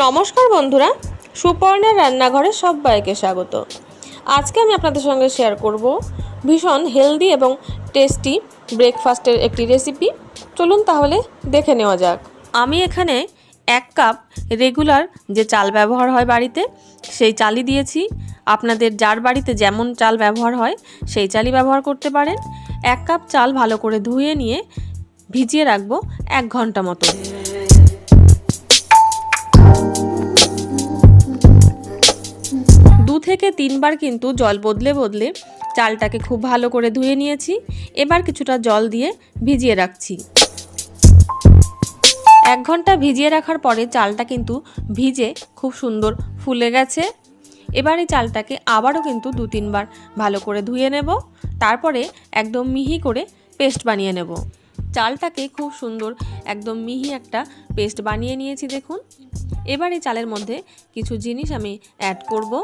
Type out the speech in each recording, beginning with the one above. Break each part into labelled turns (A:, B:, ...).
A: নমস্কার বন্ধুরা, সুপর্ণার রান্নাঘরে সবাইকে স্বাগত। আজকে আমি আপনাদের সঙ্গে শেয়ার করব ভীষণ হেলদি এবং টেস্টি ব্রেকফাস্টের একটি রেসিপি। চলুন তাহলে দেখে নেওয়া যাক। আমি এখানে 1 কাপ রেগুলার যে চাল ব্যবহার হয় বাড়িতে, সেই চালই দিয়েছি। আপনাদের যার বাড়িতে যেমন চাল ব্যবহার হয় সেই চালই ব্যবহার করতে পারেন। 1 কাপ চাল ভালো করে ধুয়ে নিয়ে ভিজিয়ে রাখবো 1 ঘন্টা মতো। থেকে 3 বার কিন্তু জল বদলে বদলে চালটাকে খুব ভালো করে ধুয়ে নিয়েছি। এবার কিছুটা জল দিয়ে ভিজিয়ে রাখছি। 1 ঘন্টা ভিজিয়ে রাখার পরে চালটা কিন্তু ভিজে খুব সুন্দর ফুলে গেছে। এবার এই চালটাকে আবারও কিন্তু 2-3 বার ভালো করে ধুয়ে নেব। তারপরে একদম মিহি করে পেস্ট বানিয়ে নেব। চালটাকে খুব সুন্দর একদম মিহি একটা পেস্ট বানিয়ে নিয়েছি দেখুন। এবার এই চালের মধ্যে কিছু জিনিস আমি অ্যাড করব।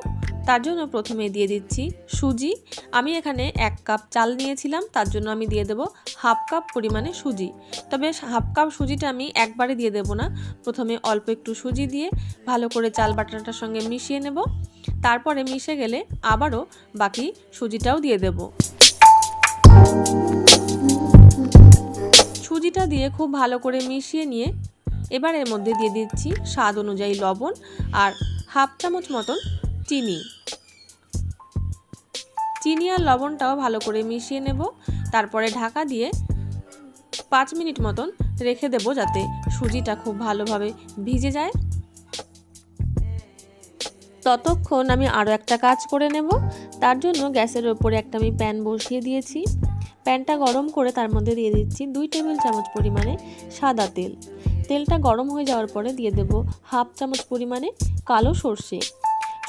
A: তার জন্য প্রথমে দিয়ে দিচ্ছি সুজি। আমি এখানে 1 কাপ চাল নিয়েছিলাম, তার জন্য আমি দিয়ে দেব 1/2 কাপ পরিমাণে সুজি। তবে 1/2 কাপ সুজিটা আমি একবারে দিয়ে দেব না, প্রথমে অল্প একটু সুজি দিয়ে ভালো করে চাল বাটাটার সঙ্গে মিশিয়ে নেব। তারপরে মিশে গেলে আবারও বাকি সুজিটাও দিয়ে দেব। সুজিটা দিয়ে খুব ভালো করে মিশিয়ে নিয়ে এবার এর মধ্যে দিয়ে দিচ্ছি স্বাদ অনুযায়ী লবণ আর 1/2 চামচ মতন চিনি আর লবণটাও ভালো করে মিশিয়ে নেব। তারপরে ঢাকা দিয়ে 5 মিনিট মতন রেখে দেব, যাতে সুজিটা খুব ভালোভাবে ভিজে যায়। ততক্ষণ আমি আরও একটা কাজ করে নেব। তার জন্য গ্যাসের ওপরে একটা আমি প্যান বসিয়ে দিয়েছি। প্যানটা গরম করে তার মধ্যে দিয়ে দিচ্ছি 2 টেবিল চামচ পরিমাণে সাদা তেল। তেলটা গরম হয়ে যাওয়ার পরে দিয়ে দেব 1/2 চামচ পরিমাণে কালো সর্ষে।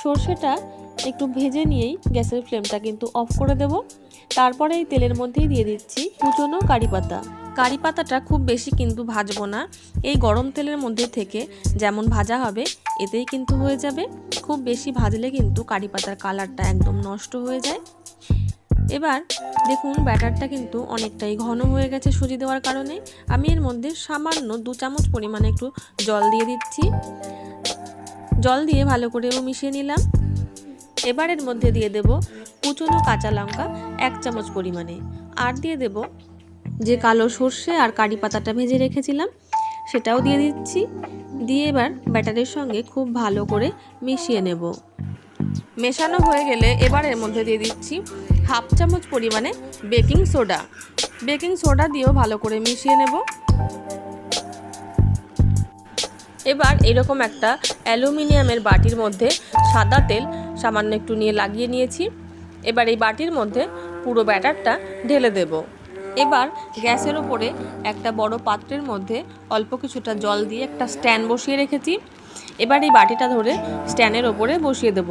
A: সর্ষেটা একটু ভেজে নিয়েই গ্যাসের ফ্লেমটা কিন্তু অফ করে দেব। তারপরে এই তেলের মধ্যেই দিয়ে দিচ্ছি কুচনো কারি পাতা। কারি পাতাটা খুব বেশি কিন্তু ভাজবো না, এই গরম তেলের মধ্যে থেকে যেমন ভাজা হবে এতেই কিন্তু হয়ে যাবে। খুব বেশি ভাজলে কিন্তু কারি পাতার কালারটা একদম নষ্ট হয়ে যায়। এবার দেখুন ব্যাটারটা কিন্তু অনেকটাই ঘন হয়ে গেছে সুজি দেওয়ার কারণে। আমি এর মধ্যে সামান্য 2 চামচ পরিমাণে একটু জল দিয়ে দিচ্ছি। জল দিয়ে ভালো করে মিশিয়ে নিলাম। এবার এর মধ্যে দিয়ে দেব কুচনো কাঁচা লঙ্কা 1 চামচ পরিমাণে, আর দিয়ে দেব যে কালো সর্ষে আর কারি পাতাটা ভেজে রেখেছিলাম সেটাও দিয়ে দিচ্ছি। দিয়ে এবার ব্যাটারের সঙ্গে খুব ভালো করে মিশিয়ে নেব। মেশানো হয়ে গেলে এবার এর মধ্যে দিয়ে দিচ্ছি 1/2 চামচ পরিমাণে বেকিং সোডা। বেকিং সোডা দিয়েও ভালো করে মিশিয়ে নেব। এবার এরকম একটা অ্যালুমিনিয়ামের বাটির মধ্যে সাদা তেল সামান্য একটু নিয়ে লাগিয়ে নিয়েছি। এবার এই বাটির মধ্যে পুরো ব্যাটারটা ঢেলে দেব। এবার গ্যাসের ওপরে একটা বড় পাত্রের মধ্যে অল্প কিছুটা জল দিয়ে একটা স্ট্যান্ড বসিয়ে রেখেছি। এবার এই বাটিটা ধরে স্ট্যান্ডের ওপরে বসিয়ে দেব।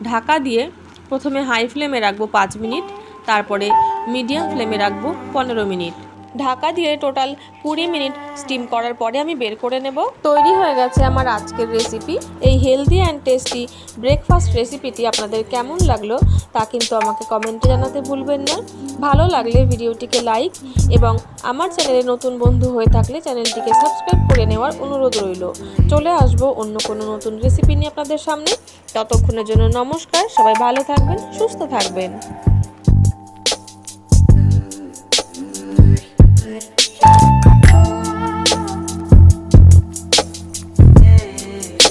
A: ঢাকা দিয়ে প্রথমে হাই ফ্লেমে রাখবো 5 মিনিট, তারপরে মিডিয়াম ফ্লেমে রাখবো 15 মিনিট। ঢাকা দিয়ে টোটাল 20 মিনিট স্টিম করার পরে আমি বের করে নেব। তৈরি হয়ে গেছে আমার আজকের রেসিপি। এই হেলদি অ্যান্ড টেস্টি ব্রেকফাস্ট রেসিপিটি আপনাদের কেমন লাগলো তা কিন্তু আমাকে কমেন্টে জানাতে ভুলবেন না। ভালো লাগলে ভিডিওটিকে লাইক এবং আমার চ্যানেলে নতুন বন্ধু হয়ে থাকলে চ্যানেলটিকে সাবস্ক্রাইব করে নেওয়ার অনুরোধ রইল। চলে আসবো অন্য কোনো নতুন রেসিপি নিয়ে আপনাদের সামনে। ততক্ষণের জন্য নমস্কার। সবাই ভালো থাকবেন, সুস্থ থাকবেন।